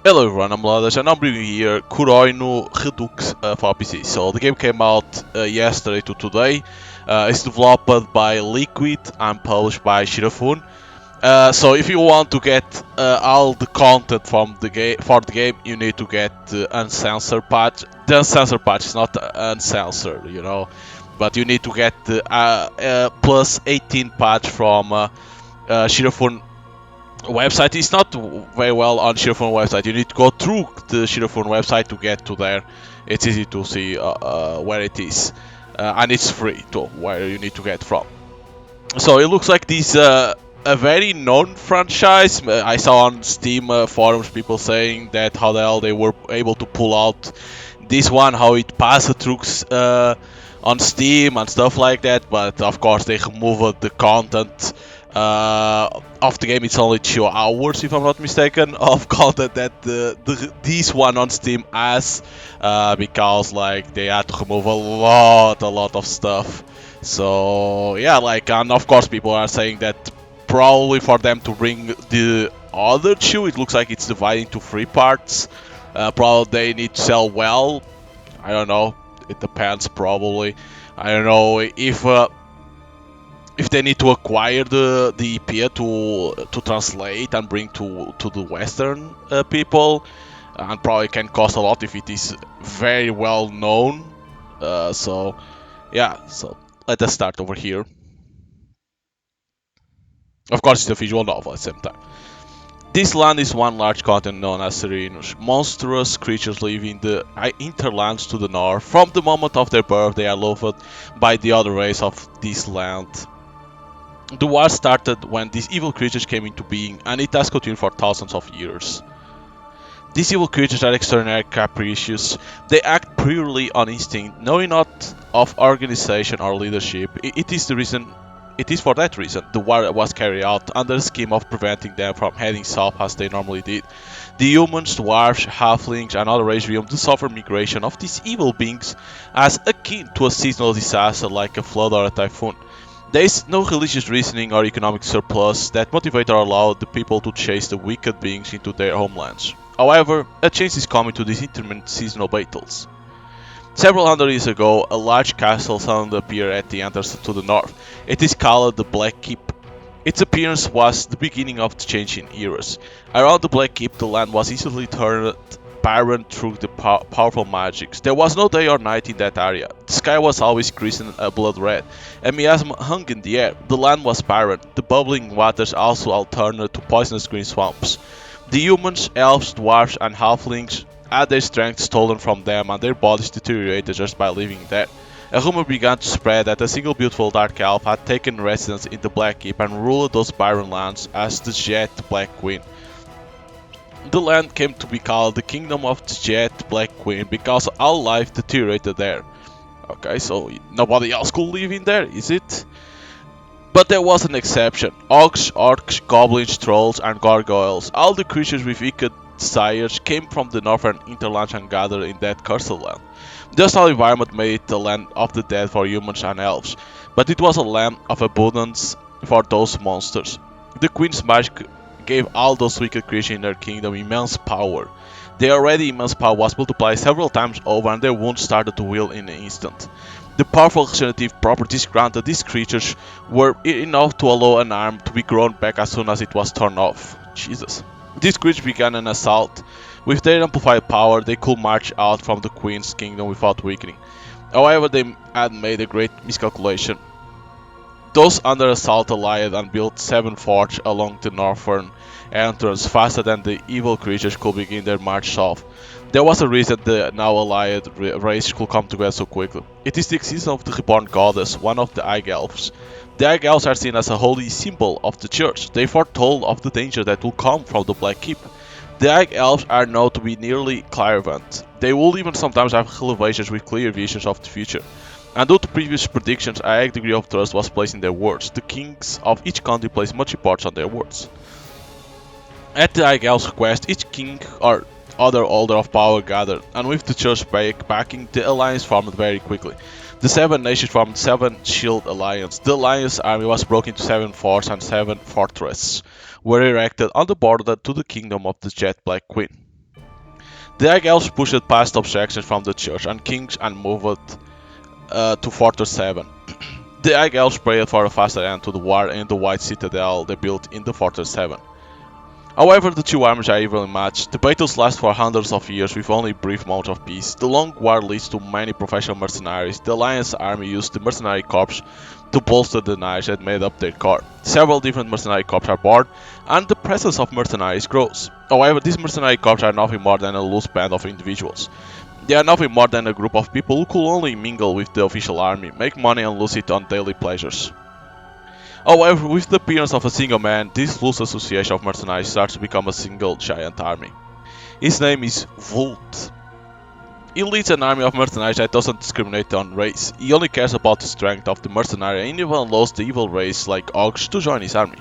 Hello everyone, I'm Lades and I'm bringing here Kuroinu Redux for PC. So the game came out yesterday to today. It's developed by Liquid and published by Shirafun. So if you want to get all the content from the game for the game, you need to get the uncensored patch. The uncensored patch is not uncensored, but you need to get the plus 18 patch from Shirafun website. Is not very well on Shirafun website. You need to go through the Shirafun website to get to there. It's easy to see where it is, and it's free to where you need to get from. So it looks like this a very known franchise. I saw on Steam forums people saying that how the hell they were able to pull out this one, how it passed through on Steam and stuff like that. But of course they removed the content of the game. It's only 2 hours, if I'm not mistaken, of content that this one on Steam has, because like they had to remove a lot of stuff. So yeah, and of course people are saying that probably for them to bring the other two, it looks like it's divided into 3 parts. Probably they need to sell well. I don't know. It depends. Probably. I don't know if they need to acquire the EPA to translate and bring to the Western people, and probably can cost a lot if it is very well known. So yeah, so let us start over here. Of course, it's a visual novel at the same time. This land is one large continent known as Serenus. Monstrous creatures live in the interlands to the north. From the moment of their birth, they are loved by the other race of this land. The war started when these evil creatures came into being, and it has continued for thousands of years. These evil creatures are extraordinarily capricious. They act purely on instinct, knowing not of organization or leadership. It is for that reason the war was carried out under the scheme of preventing them from heading south as they normally did. The humans, dwarves, halflings, and other race realms suffer migration of these evil beings as akin to a seasonal disaster like a flood or a typhoon. There is no religious reasoning or economic surplus that motivate or allow the people to chase the wicked beings into their homelands. However, a change is coming to these intermittent seasonal battles. Several hundred years ago, a large castle suddenly appeared at the entrance to the north. It is called the Black Keep. Its appearance was the beginning of the change in eras. Around the Black Keep, the land was easily turned barren through the powerful magics. There was no day or night in that area. The sky was always crimson and blood red. A miasma hung in the air. The land was barren. The bubbling waters also alternate to poisonous green swamps. The humans, elves, dwarves, and halflings had their strength stolen from them and their bodies deteriorated just by living there. A rumor began to spread that a single beautiful dark elf had taken residence in the Black Keep and ruled those barren lands as the Jet Black Queen. The land came to be called the Kingdom of the Jet Black Queen because all life deteriorated there. Okay, so nobody else could live in there, is it? But there was an exception. Orcs, goblins, trolls, and gargoyles, all the creatures with wicked desires, came from the northern hinterlands and gathered in that cursed land. The hostile environment made it the land of the dead for humans and elves, but it was a land of abundance for those monsters. The Queen's magic gave all those wicked creatures in their kingdom immense power. Their already immense power was multiplied several times over and their wounds started to heal in an instant. The powerful regenerative properties granted these creatures were enough to allow an arm to be grown back as soon as it was torn off. Jesus. These creatures began an assault. With their amplified power, they could march out from the Queen's kingdom without weakening. However, they had made a great miscalculation. Those under assault allied and built 7 forts along the northern entrance faster than the evil creatures could begin their march south. There was a reason the now allied race could come together so quickly. It is the existence of the reborn goddess, one of the High Elves. The High Elves are seen as a holy symbol of the church. They foretold of the danger that will come from the Black Keep. The High Elves are known to be nearly clairvoyant. They will even sometimes have revelations with clear visions of the future. And due to previous predictions, a high degree of trust was placed in their words. The kings of each country placed much importance on their words. At the High Elves' request, each king or other holder of power gathered, and with the church backing, the alliance formed very quickly. The 7 nations formed 7 Shield Alliance. The alliance army was broken into 7 forts and 7 fortresses were erected on the border to the kingdom of the Jet Black Queen. The Egg Elves pushed past objections from the church and kings and moved to Fortress 7. The Egg Elves prayed for a faster end to the war in the White Citadel they built in the Fortress 7. However, the two armies are evenly matched. The battles last for hundreds of years with only brief moments of peace. The long war leads to many professional mercenaries. The Alliance army used the mercenary corps to bolster the knights that made up their core. Several different mercenary corps are born, and the presence of mercenaries grows. However, these mercenary corps are nothing more than a loose band of individuals. They are nothing more than a group of people who could only mingle with the official army, make money and lose it on daily pleasures. However, with the appearance of a single man, this loose association of mercenaries starts to become a single giant army. His name is Vult. He leads an army of mercenaries that doesn't discriminate on race. He only cares about the strength of the mercenary and even allows the evil race like Ogres to join his army.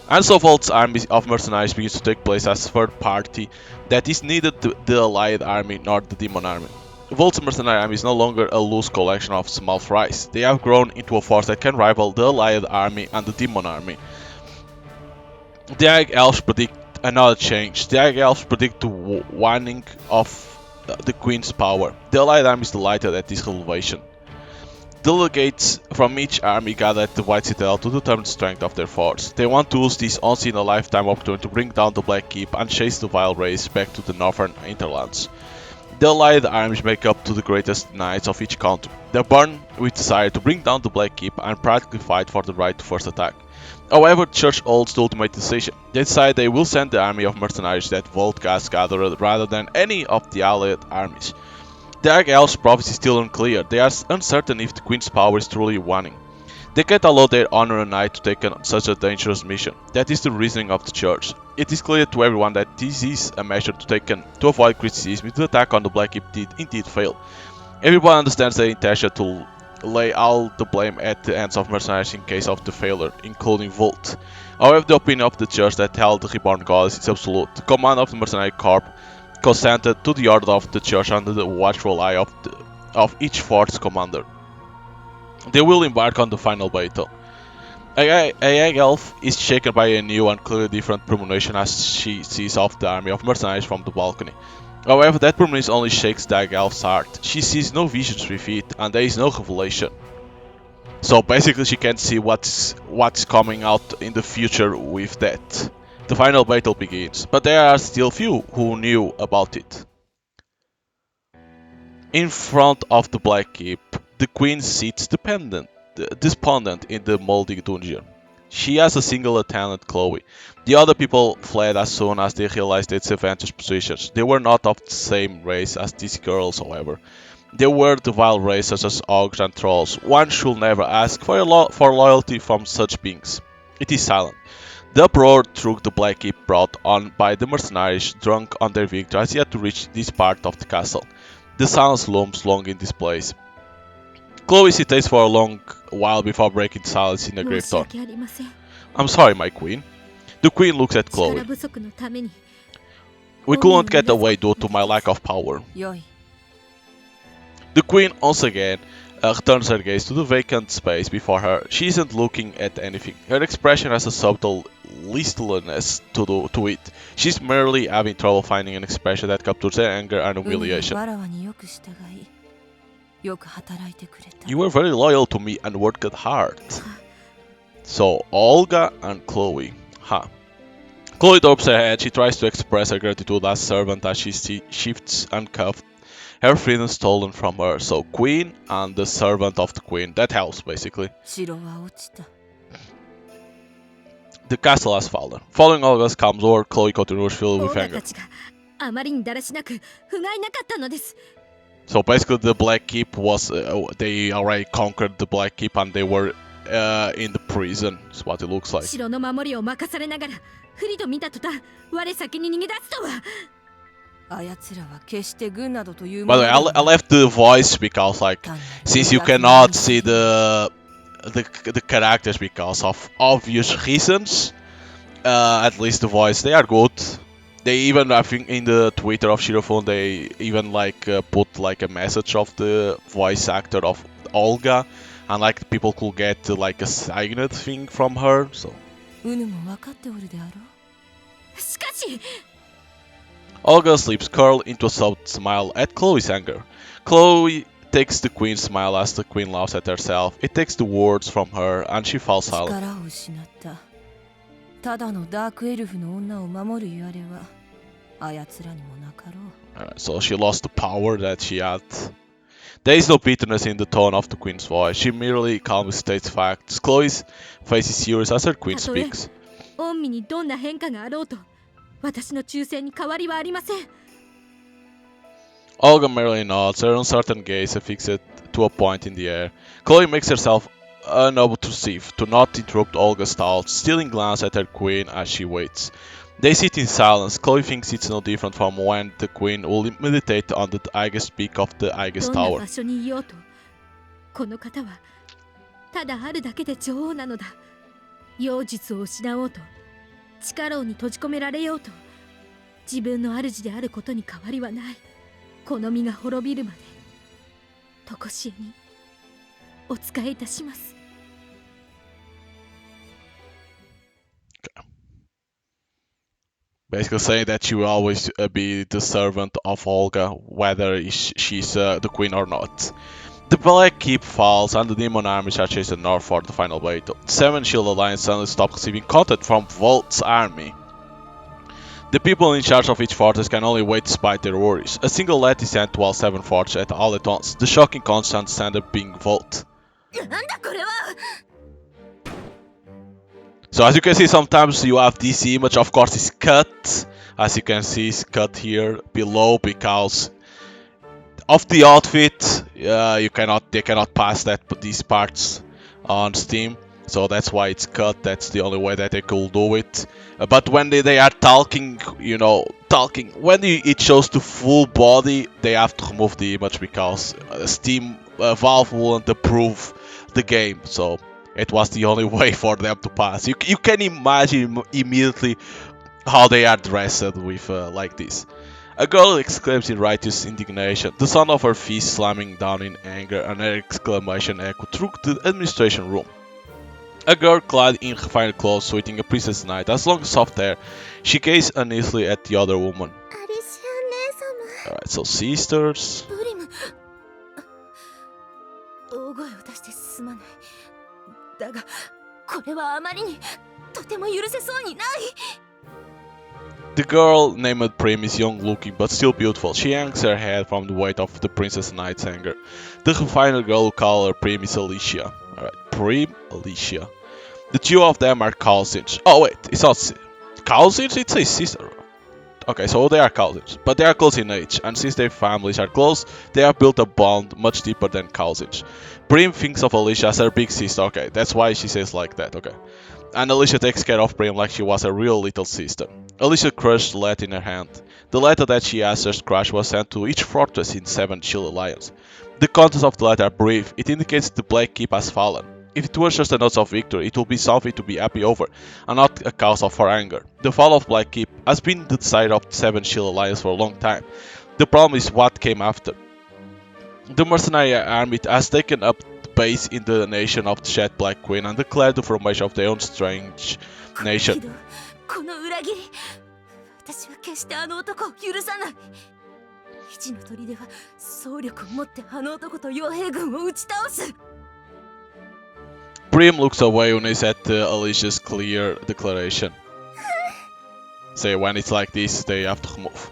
And so Vult's army of mercenaries begins to take place as a third party that is neither the allied army nor the demon army. Vult's mercenary army is no longer a loose collection of small fries. They have grown into a force that can rival the allied army and the demon army. The Egg Elves predict another change. The Egg Elves predict the waning of the Queen's power. The allied army is delighted at this revelation. Delegates from each army gather at the White Citadel to determine the strength of their force. They want to use this once-in-a-lifetime opportunity to bring down the Black Keep and chase the vile race back to the northern hinterlands. The allied armies make up to the greatest knights of each country. They burn with desire to bring down the Black Keep and practically fight for the right to first attack. However, the Church holds the ultimate decision. They decide they will send the army of mercenaries that Vult has gathered rather than any of the allied armies. The Egg Elves' prophecy is still unclear. They are uncertain if the Queen's power is truly waning. They can't allow their honored knight to take on such a dangerous mission. That is the reasoning of the Church. It is clear to everyone that this is a measure to avoid criticism if the attack on the Black Keep did indeed fail. Everyone understands their intention to lay all the blame at the hands of mercenaries in case of the failure, including Vult. However, the opinion of the Church that held the Reborn Goddess is absolute. The command of the mercenary corps consented to the order of the Church under the watchful eye of each force commander. They will embark on the final battle. A Egg Elf is shaken by a new and clearly different premonition as she sees off the army of mercenaries from the balcony. However, that premonition only shakes the Egg Elf's heart. She sees no visions with it, and there is no revelation. So basically she can't see what's coming out in the future with that. The final battle begins, but there are still few who knew about it. In front of the Black Keep, the Queen sits despondent in the moldy dungeon. She has a single attendant, Chloe. The other people fled as soon as they realized its advantageous positions. They were not of the same race as these girls, however. They were the vile race such as ogres and trolls. One should never ask for loyalty from such beings. It is silent. The uproar through the Black Keep brought on by the mercenaries drunk on their victory has yet to reach this part of the castle. The silence looms long in this place. Chloe hesitates for a long while before breaking silence in a grave tone. I'm sorry, my queen. The queen looks at Chloe. We couldn't get away due to my lack of power. The queen once again returns her gaze to the vacant space before her. She isn't looking at anything. Her expression has a subtle listlessness to it. She's merely having trouble finding an expression that captures her anger and humiliation. You were very loyal to me and worked hard. So, Olga and Chloe. Chloe drops her head. She tries to express her gratitude as servant as she shifts uncuffed her freedom stolen from her. So, Queen and the servant of the Queen. That helps, basically. The castle has fallen. Following Olga's calm word, Chloe continues filled with anger. So basically the Black Keep was, they already conquered the Black Keep and they were in the prison, is what it looks like. By the way, I left the voice because, like, since you cannot see the characters because of obvious reasons, at least the voice, they are good. They even, I think, in the Twitter of Shirofun, they even like put like a message of the voice actor of Olga, and like people could get like a signed thing from her. So Olga's lips curl into a soft smile at Chloe's anger. Chloe takes the queen's smile as the queen laughs at herself. It takes the words from her and she falls silent. 力を失った。ただのダークエルフの女を守るやれはあやつらにもなかろう。So she lost the power that she had. There is no bitterness in the tone of the queen's voice. She merely calmly states facts. Chloe's face is serious as her queen speaks. 恩義にどんな変化があろうと、私の忠誠に変わりはありません。Olga merely nods, her uncertain gaze affixed to a point in the air. Chloe makes herself unobtrusive to not interrupt Olga's thoughts, stealing glance at her queen as she waits. They sit in silence. Chloe thinks it's no different from when the queen will meditate on the highest peak of the highest tower. どんな場所にいようと、この方はただあるだけで女王なのだ。妖術を失おうと、地下牢に閉じ込められようと、自分の主であることに変わりはない。この身が滅びるまで、とこしえにお仕えいたします。Basically saying that she will always be the servant of Olga, whether she's the queen or not. The Black Keep falls and the demon armies are chased north for the final battle. Seven Shield Alliance suddenly stops receiving contact from Vult's army. The people in charge of each fortress can only wait despite their worries. A single lead is sent to all 7 fortresses all at once, the shocking constant standard being Vult. So as you can see, sometimes you have this image, of course it's cut, as you can see it's cut here below because of the outfit. They cannot pass these parts on Steam, so that's why it's cut. That's the only way that they could do it. But when they are talking, when it shows the full body, they have to remove the image because Steam Valve won't approve the game. So it was the only way for them to pass. You can imagine immediately how they are dressed with like this. A girl exclaims in righteous indignation, the sound of her fist slamming down in anger, and her exclamation echoed through the administration room. A girl clad in refined clothes sweating a princess knight has long soft hair. She gazes uneasily at the other woman. Alright, so sisters. The girl named Prim is young looking but still beautiful. She hangs her head from the weight of the princess knight's anger. The refined girl who calls her Prim is Alicia. Alright, Prim, Alicia. The two of them are cousins. Oh wait, it's not cousins, it's a sister. Okay, so they are cousins, but they are close in age, and since their families are close, they have built a bond much deeper than cousins. Prim thinks of Alicia as her big sister, okay, that's why she says like that, okay. And Alicia takes care of Prim like she was a real little sister. Alicia crushed the letter in her hand. The letter that she asked her to crush was sent to each fortress in 7 Shield Alliance. The contents of the letter are brief. It indicates the Black Keep has fallen. If it was just a note of victory, it will be something to be happy over, and not a cause for anger. The fall of Black Keep has been the desire of the 7 Shield Alliance for a long time. The problem is what came after. The mercenary army has taken up base in the nation of the Shed Black Queen and declared the formation of their own strange nation. Prim looks away when he's at Alicia's clear declaration. Say when it's like this, they have to move.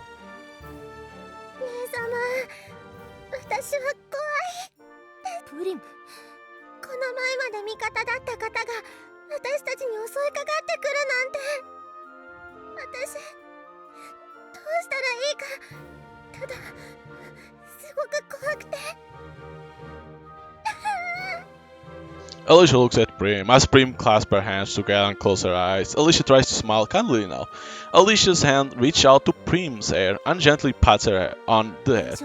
Alicia looks at Prim. As Prim clasps her hands together and closes her eyes, Alicia tries to smile kindly now. Alicia's hand reaches out to Prim's hair and gently pats her on the head.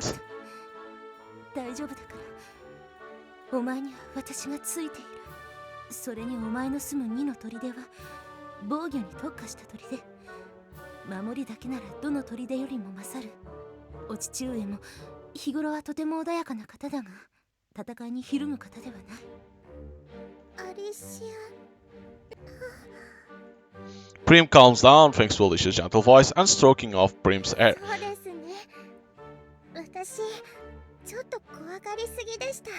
Prim calms down thanks to Alicia's gentle voice and stroking off Prim's hair. そうですね。私、ちょっと怖がりすぎでした。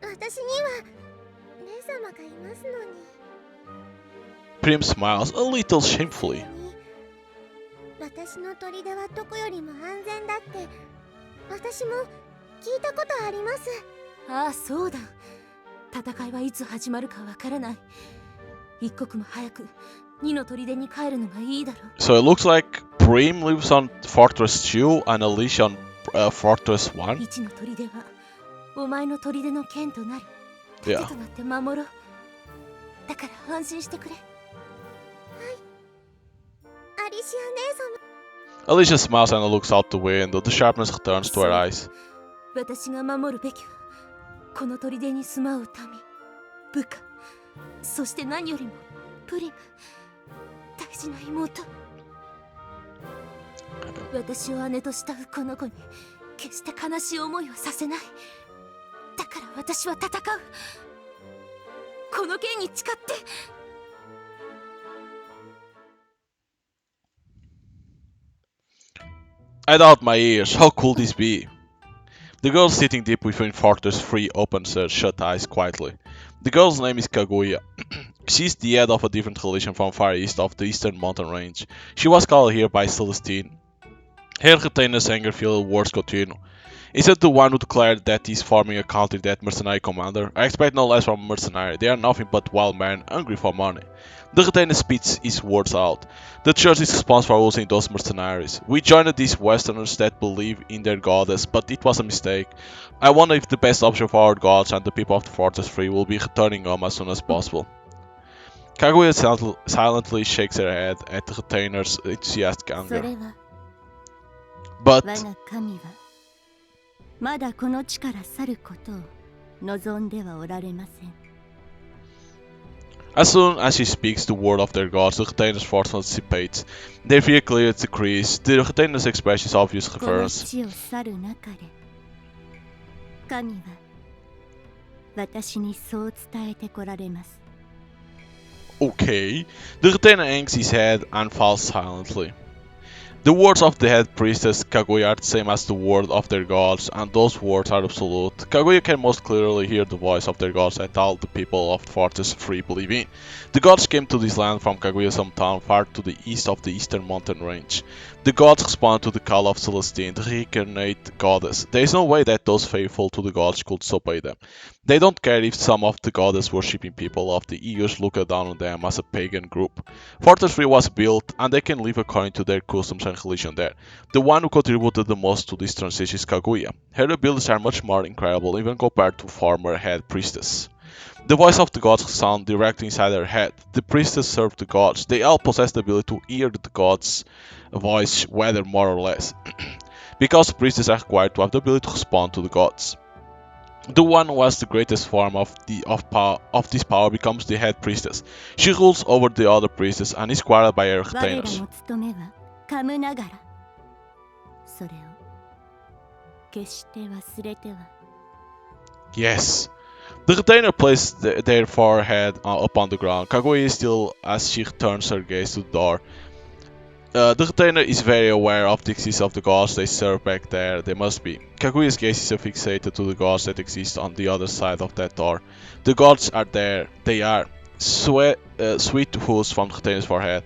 私には姉様がいますのに。Prim smiles a little shamefully. 私の砦はどこよりも安全だって私も聞いたことあります。ああ、そうだ。戦いはいつ始まるかわからない。一刻も早く2の砦に帰るのがいいだろう。 So it looks like Prim lives on Fortress 2 and Alicia on Fortress 1. 1の砦はお前の砦の剣となり、 Yeah. 盾となって守ろう。だから安心してくれ。アリシア姉様。 Alicia smiles and looks out the window. The sharpness returns to her eyes. 私が守るべきはこの砦に住まう民、部下、そして何よりもプリム、大事な妹。私を姉と慕うこの子に決して悲しい思いをさせない。だから私は戦う。この剣に誓って。I doubt my ears. How could this be? The girl sitting deep within Fortress 3 opens her shut eyes quietly. The girl's name is Kaguya. She's the head of a different religion from far east of the eastern mountain range. She was called here by Celestine. Her retainers anger-filled words continue. Is it the one who declared that he's forming a country that mercenary commander? I expect no less from a mercenary. They are nothing but wild men, hungry for money. The retainer spits his words out. The church is responsible for losing those mercenaries. We joined these westerners that believe in their goddess, but it was a mistake. I wonder if the best option for our gods and the people of the Fortress 3 will be returning home as soon as possible. Kaguya silently shakes her head at the retainer's enthusiastic そ anger. れは But 我が神はまだこの地から去ることを望んではおられません。 as soon as she speaks the word of their gods, the retainer's force dissipates. Their fear clearly decreases. The retainer's expression is obvious この reverence. 地を去る中で神は私にそう伝えてこられます。 Okay. The retainer hangs his head and falls silently. The words of the head priestess Kaguya are the same as the word of their gods, and those words are absolute. Kaguya can most clearly hear the voice of their gods that all the people of Fortress 3 believe in. The gods came to this land from Kaguya's hometown far to the east of the eastern mountain range. The gods respond to the call of Celestine, the reincarnate goddess. There is no way that those faithful to the gods could disobey them. They don't care if some of the goddess worshipping people of the Eos look down on them as a pagan group. Fortress 3 was built, and they can live according to their customs and religion there. The one who contributed the most to this transition is Kaguya. Her abilities are much more incredible even compared to former head priestess. The voice of the gods sounds directly inside her head. The priestess served the gods. They all possess the ability to hear the gods' voice, whether more or less. Because priestesses are required to have the ability to respond to the gods. The one who has the greatest form of this power becomes the head priestess. She rules over the other priestess and is guarded by her 我ら retainers. の務めは噛むながらそれを決して忘れては。 Yes. The retainer placed their forehead upon the ground. Kaguya is still as she turns her gaze to the door. The retainer is very aware of the existence of the gods they serve back there. They must be. Kaguya's gaze is fixated to the gods that exist on the other side of that door. The gods are there. They are. Sweet hoods from the retainer's forehead.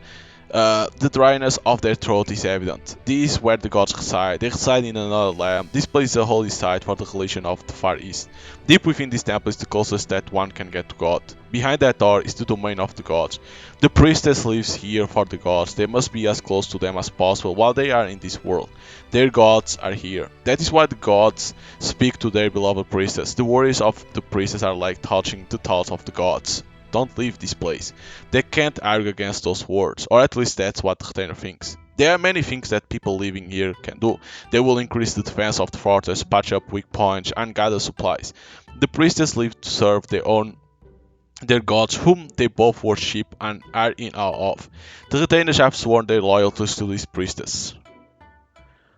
The dryness of their throat is evident. This is where the gods reside. They reside in another land. This place is a holy site for the religion of the Far East. Deep within this temple is the closest that one can get to God. Behind that door is the domain of the gods. The priestess lives here for the gods. They must be as close to them as possible while they are in this world. Their gods are here. That is why the gods speak to their beloved priestess. The worries of the priestess are like touching the thoughts of the gods. Don't leave this place. They can't argue against those words, or at least that's what the retainer thinks. There are many things that people living here can do. They will increase the defense of the fortress, patch up weak points, and gather supplies. The priestess live to serve their gods, whom they both worship and are in awe of. The retainers have sworn their loyalties to this priestess.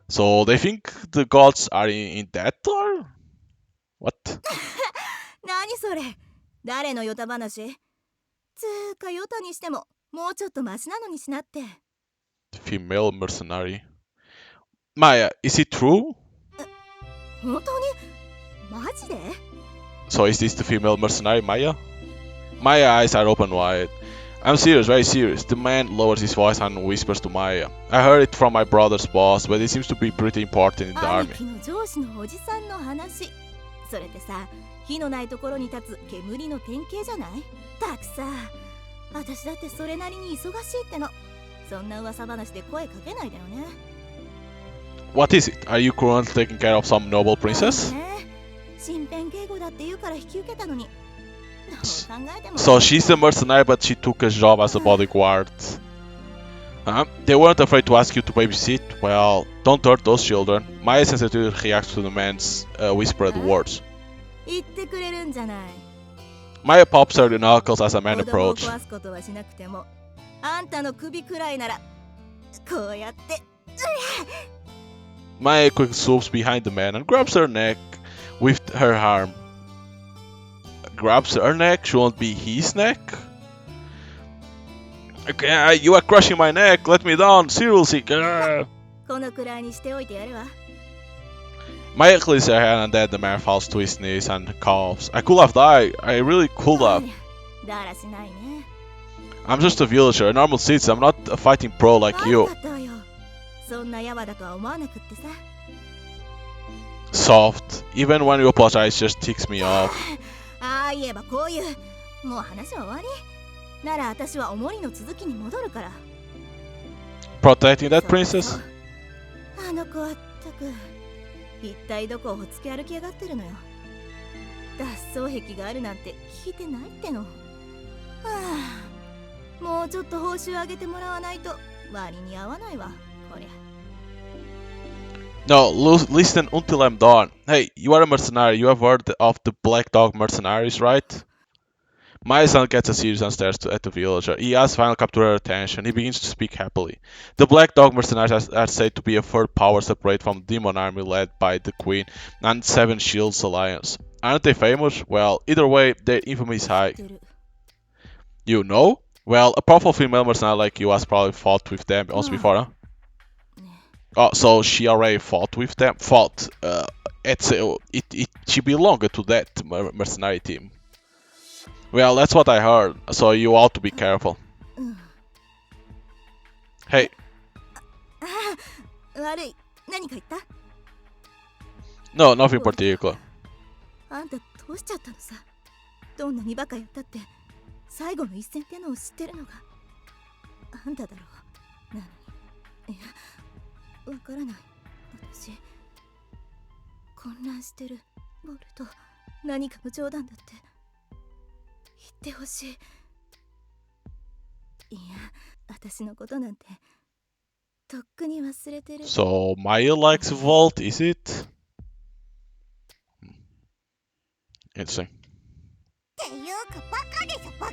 So they think the gods are in that door? What? 何それ誰のヨタ話つーかヨタにしてももうちょっとマシなのにしなって。 Female mercenary. Maya, is it true? 本当にマジで？ So is this the female mercenary, Maya? Maya's eyes are open wide. I'm serious, very serious. The man lowers his voice and whispers to Maya. I heard it from my brother's boss, but it seems to be pretty important in the 兄 army. 貴の上司のおじさんの話。それってさ、火のないところに立つ煙の典型じゃない？たくさ、私だってそれなりに忙しいっての。そんな噂話で声かけないでよね。What is it? Are you currently taking care of some noble princess? 身辺警護だって言うから引き受けたのに。どう考えても。 So she's a mercenary, but she took a job as a bodyguard. They weren't afraid to ask you to babysit. Well, don't hurt those children. Maya sensitively reacts to the man's whispered words. 言ってくれるんじゃない。 Maya pops her knuckles as a man 子供を approaches. 壊すことはしなくても、あんたの首くらいならこうやって。 Maya quickly swoops behind the man and grabs her neck with her arm. Grabs her neck? Shouldn't be his neck? Okay, you are crushing my neck. Let me down. Seriously. このくらいにしておいてやるわ。 Maya clears her hand and then the man falls to his knees and coughs. I could have died. I really could have. だらしないね。 I'm just a villager, a normal citizen. I'm not a fighting pro like 悪 you. かったわよ。そんなヤバだとは思わなくってさ。 Soft. Even when you apologize, just ticks me off. ああ言えばこういう。もう話は終わり。なら私はおもりの続きに戻るから。 Protecting that そう princess? そう。あの子はったく一体どこをほつき歩きやがってるのよ。脱走癖があるなんて聞いてないっての。はあ、もうちょっと報酬上げてもらわないと割に合わないわこりゃ。 No, listen until I'm done. Hey, you are a mercenary. You have heard of the Black Dog mercenaries, right? My son gets a serious and stares at the villager. He has finally captured her attention. He begins to speak happily. The Black Dog mercenaries are said to be a third power separate from the demon army led by the Queen and Seven Shields Alliance. Aren't they famous? Well, either way, their infamy is high. You know? Well, a powerful female mercenary like you has probably fought with them once before, huh? Oh, so she already fought with them? Fought. She belonged to that mercenary team. Well, that's what I heard, so you ought to be careful. Hey. 悪い。何か言った？ No, nothing particular. あんたどうしちゃったのさ。どんなにバカやったって最後の一戦ってのを知ってるのがあんただろう。なのに、いや、わからない。私混乱してる。ボルト、何かの冗談だって言ってほしい。いや、私のことなんてとっくに忘れてる。 So, Maya likes Vult, is it? Interesting. っていうかバカでしょバカ。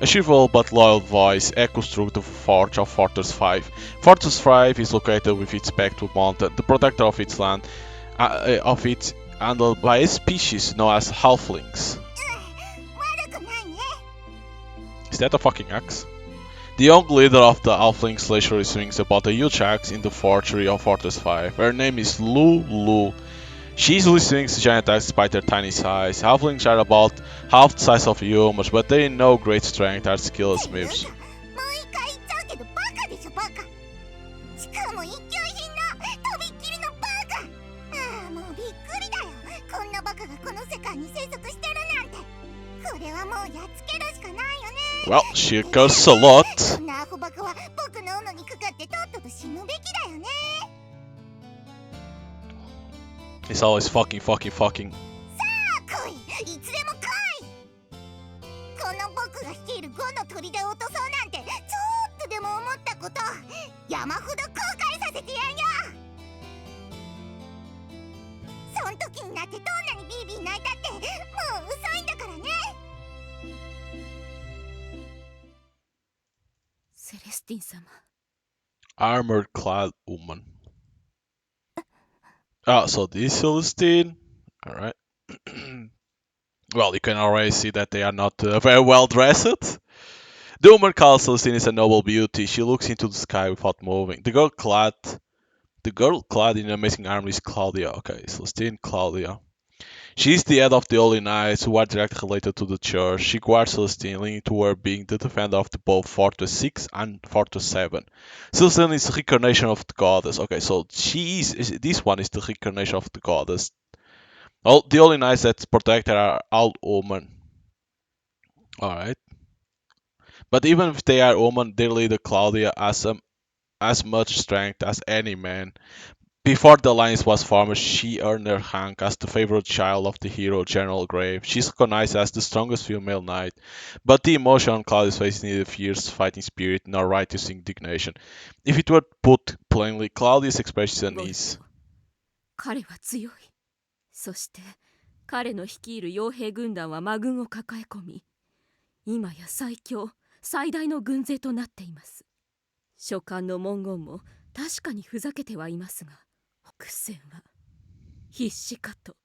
A shriveled but loyal voice echoes through the forge of Fortress 5. Fortress 5 is located with its back to mountain, the protector of its land, handled by a species known as halflings. 悪くないね。 Is that a fucking axe? The young leader of the halflings leisurely swings about a huge axe in the forgery of Fortress 5. Her name is Lulu. She easily swings giant axes despite their tiny size. Halflings are about half the size of humans, but they know great strength and skill as smiths. もう一回言っちゃうけどバカでしょバカ。しかも一級品のとびっきりのバカ。ああもうびっくりだよ。こんなバカがこの世界に生息してるなんて。これはもうやっつけるしかないよね。 Well, she curses a lot. こんなアホバカは僕の斧にかかってとっとと死ぬべきだよね。 It's always fucking. さあ来い。いつでも来い。この僕が率いる5の砦を落とそうなんてちょっとでも思ったこと山ほど後悔させてやんよ。そん時になってどんなにビービー泣いたってもう遅いんだからね。セレスティン様。 Armored clad woman. So this Celestine. Alright. Well, you can already see that they are not very well dressed. The woman called Celestine is a noble beauty. She looks into the sky without moving. The girl clad in amazing armor is Claudia. Okay, Celestine, Claudia. She is the head of the Holy Knights, who are directly related to the church. She guards Celestine, leading to her being the defender of both Fortress 6 and Fortress 7. Celestine is the reincarnation of the goddess. Okay, so this one is the reincarnation of the goddess. All the Holy Knights that protect her are all women. Alright. But even if they are women, their leader Claudia has as much strength as any man. Before the alliance was formed, she earned her rank as the favorite child of the hero General Grave. She is recognized as the strongest female knight, but the emotion on Claudia's face neither fierce fighting spirit nor righteous indignation. If it were put plainly, Claudia's expression is 彼は強い。そして彼の率いる傭兵軍団は魔軍を抱え込み、今や最強最大の軍勢となっています。書簡の文言も確かにふざけてはいますが、苦戦は必至かと。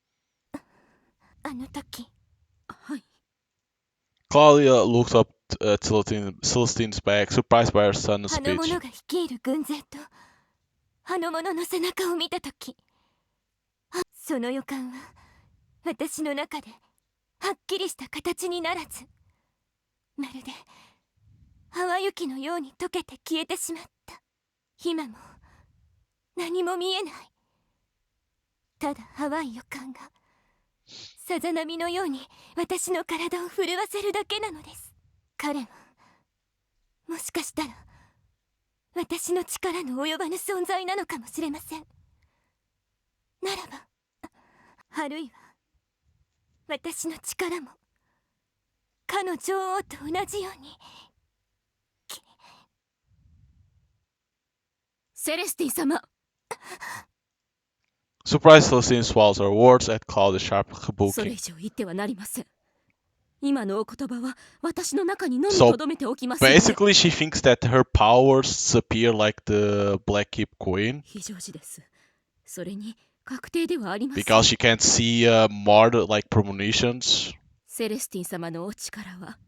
あの時、はい。Claudia looks up at Celestine's back, surprised by her son's あの speech. 者が率いる軍勢とあの者の背中を見た時、その予感は私の中ではっきりした形にならず、まるで淡雪のように溶けて消えてしまった。今も何も見えない。ただ淡い予感がさざ波のように私の体を震わせるだけなのです。彼はもしかしたら私の力の及ばぬ存在なのかもしれません。ならば、あるいは私の力もかの女王と同じように。セレスティ様。Surprised, Celestine swallows her words at Claudia's sharp それ rebuking. 以上言ってはなりません。今のお言葉は私の中にのみ So, とどめておきますので。 Basically, she thinks that her powers disappear like the Black Keep Queen 非常時です。それに確定ではありません。 because she can't see more like premonitions. セレスティン様のお力は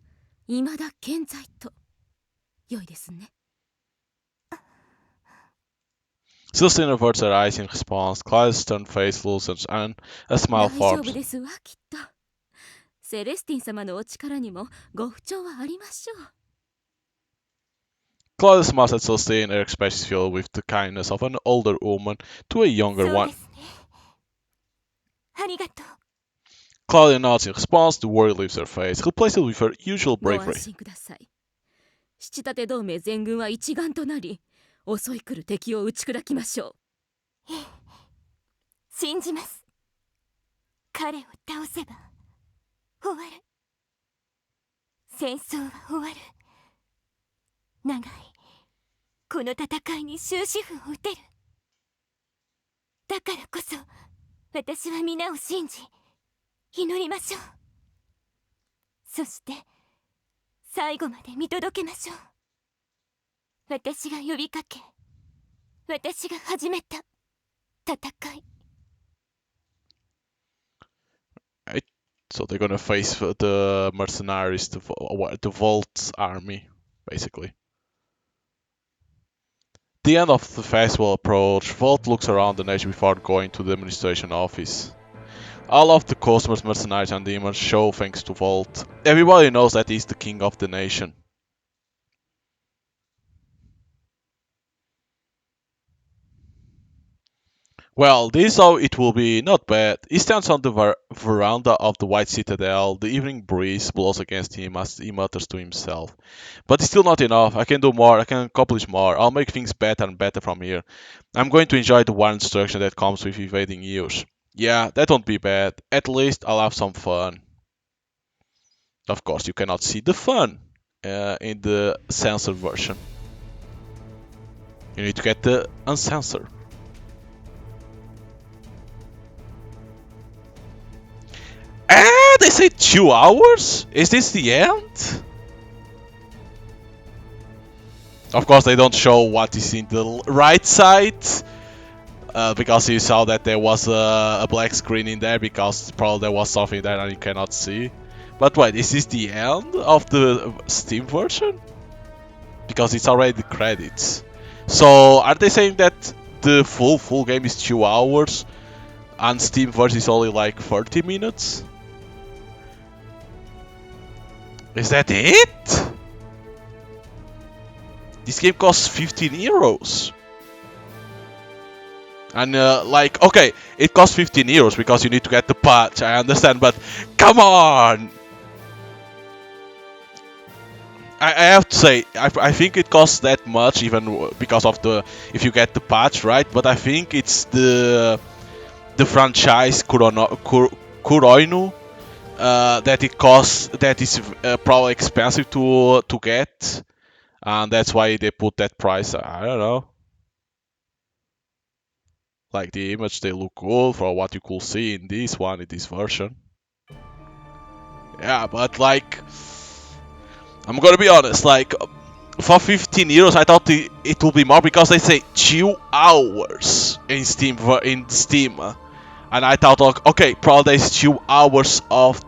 未だ健在と良いですね。Celestine averts her eyes in response. Claudia's stern face loosens and a 大 smile 丈夫 forms. ですわ、きっと。セレスティン様のお力にもご不調はありましょう。 Claudia smiles at Celestine, her expression is filled with the kindness of an older woman to a そ younger う one. ですね。ありがとう。 Claudia nods in response, the worry leaves her face, replaced with her usual ご安 bravery. 心ください。七立同盟全軍は一丸となり、襲い来る敵を打ち砕きましょう。信じます。彼を倒せば終わる。戦争は終わる。長いこの戦いに終止符を打てる。だからこそ私は皆を信じ祈りましょう。そして最後まで見届けましょう。私が呼びかけ、私が始めた戦い。 Right? So they're gonna face the mercenaries, the Vult army, basically. The end of the festival approached. Vult looks around the nation before going to the administration office. All of the customers, mercenaries, and demons show thanks to Vult. Everybody knows that he's the king of the nation. Well, this is how it will be, not bad. He stands on the veranda of the White Citadel. The evening breeze blows against him as he mutters to himself. But it's still not enough. I can do more. I can accomplish more. I'll make things better and better from here. I'm going to enjoy the war instruction that comes with evading years. Yeah, that won't be bad. At least I'll have some fun. Of course, you cannot see the fun in the censored version. You need to get the uncensored. They say 2 hours? Is this the end? Of course, they don't show what is in the right side. Because you saw that there was a black screen in there, because probably there was something there and you cannot see. But wait, is this the end of the Steam version? because it's already the credits. So are they saying that the full game is 2 hours and Steam version is only like 30 minutes? Is that it? This game costs 15 euros. And like, okay, it costs 15 euros because you need to get the patch, I understand, but come on! I have to say, I think it costs that much even because of the, if you get the patch, right? But I think it's the franchise Kuroinu that it costs, that is probably expensive to get, and that's why they put that price. I don't know. Like the image, they look cool for what you could see in this one, in this version. Yeah, but like, I'm gonna be honest, like, for 15 euros, I thought it would be more because they say 2 hours in Steam, and I thought, okay, probably there's 2 hours of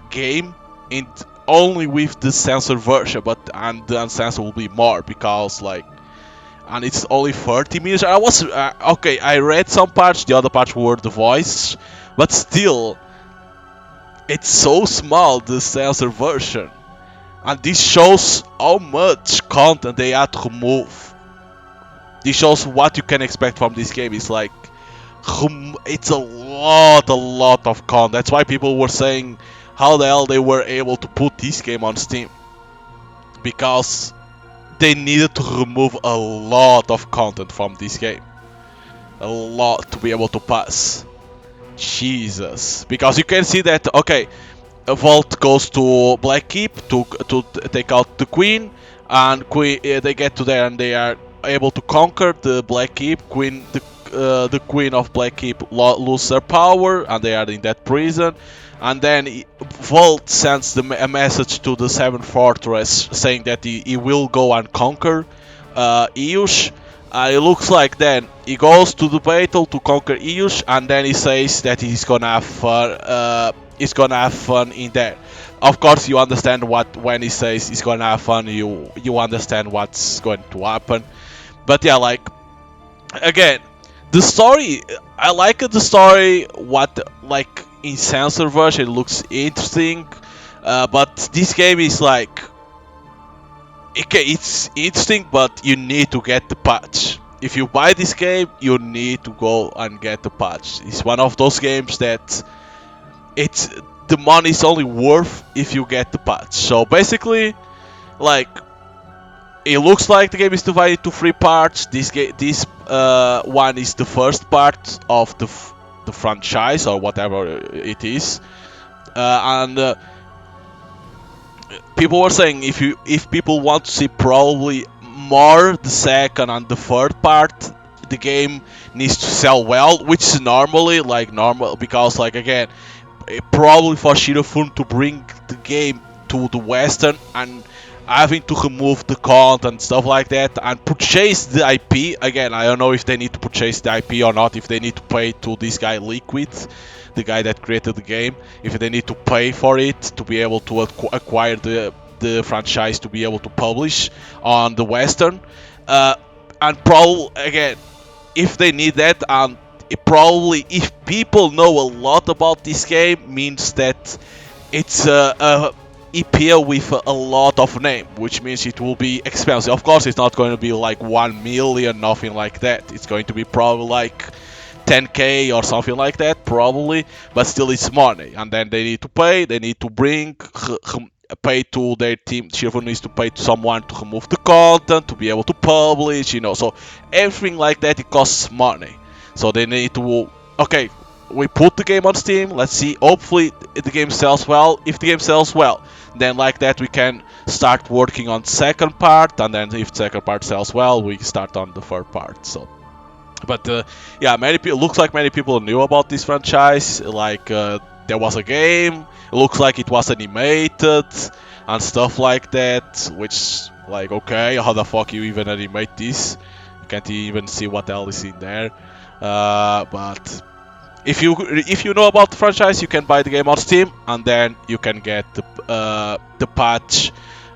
game in only with the censored version, but and the uncensored will be more because like, and it's only 30 minutes. I was okay. I read some parts, the other parts were the voice, but still, it's so small, the censored version. And this shows how much content they had to remove. This shows what you can expect from this game. It's like, it's a lot of content. That's why people were saying how the hell they were able to put this game on Steam. Because they needed to remove a lot of content from this game. A lot to be able to pass. Jesus. Because you can see that, okay, Vult goes to Black Keep to take out the Queen, and they get to there and they are able to conquer the Black Keep. The Queen of Black Keep loses her power, and they are in that prison. And then Vult sends a message to the Seventh Fortress saying that he will go and conquer Iush. It looks like then he goes to the battle to conquer Iush, and then he says that he's gonna have fun. He's gonna have fun in there. Of course, you understand what when he says he's gonna have fun. You understand what's going to happen. But yeah, like, again, the story. I like the story. What, like, in censored version, it looks interesting. But this game is like, okay, it's interesting, but you need to get the patch. If you buy this game, you need to go and get the patch. It's one of those games that the money is only worth if you get the patch. So basically, like, it looks like the game is divided into 3 parts. This one is the first part of the franchise or whatever it is, and people were saying if people want to see probably more the second and the third part, the game needs to sell well, which is normally normal because, like, again, probably for Shirofun to bring the game to the Western and having to remove the content and stuff like that and purchase the IP. Again, I don't know if they need to purchase the IP or not, if they need to pay to this guy Liquid, the guy that created the game, if they need to pay for it to be able to acquire the franchise to be able to publish on the Western. And probably, again, if they need that, and probably if people know a lot about this game, means that it's a EPL with a lot of name, which means it will be expensive. Of course, it's not going to be like 1 million, nothing like that. It's going to be probably like 10k or something like that, probably, but still it's money. And then they need to pay, they need to pay to their team. Shirofun needs to pay to someone to remove the content, to be able to publish, so everything like that, it costs money. So they need to, okay, we put the game on Steam, let's see, hopefully the game sells well. If the game sells well, then like that we can start working on second part, and then if second part sells well, we start on the third part. So, but yeah, looks like many people knew about this franchise. Like, there was a game, it looks like it was animated and stuff like that, which, like, okay, how the fuck you even animate this? You can't even see what else is in there. But if you know about the franchise, you can buy the game on Steam, and then you can get the patch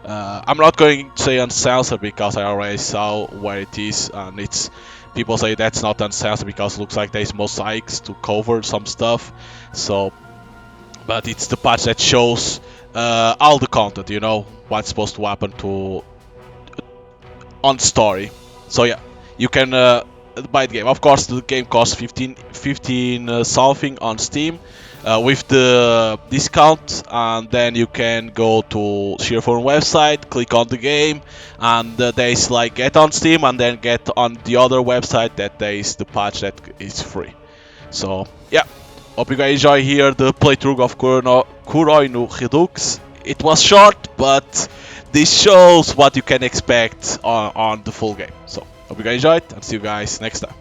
I'm not going to say uncensored because I already saw where it is, and it's people say that's not uncensored because it looks like there's mosaics to cover some stuff. So, but it's the patch that shows all the content, you know, what's supposed to happen to on story. So yeah, you can buy the game. Of course, the game costs 15 something on Steam with the discount, and then you can go to Sheerphone website, click on the game, and there is like get on Steam, and then get on the other website that there is the patch that is free. So yeah, hope you guys enjoy here the playthrough of Kuroinu Redux. It was short, but this shows what you can expect on the full game. So hope you guys enjoyed, and see you guys next time.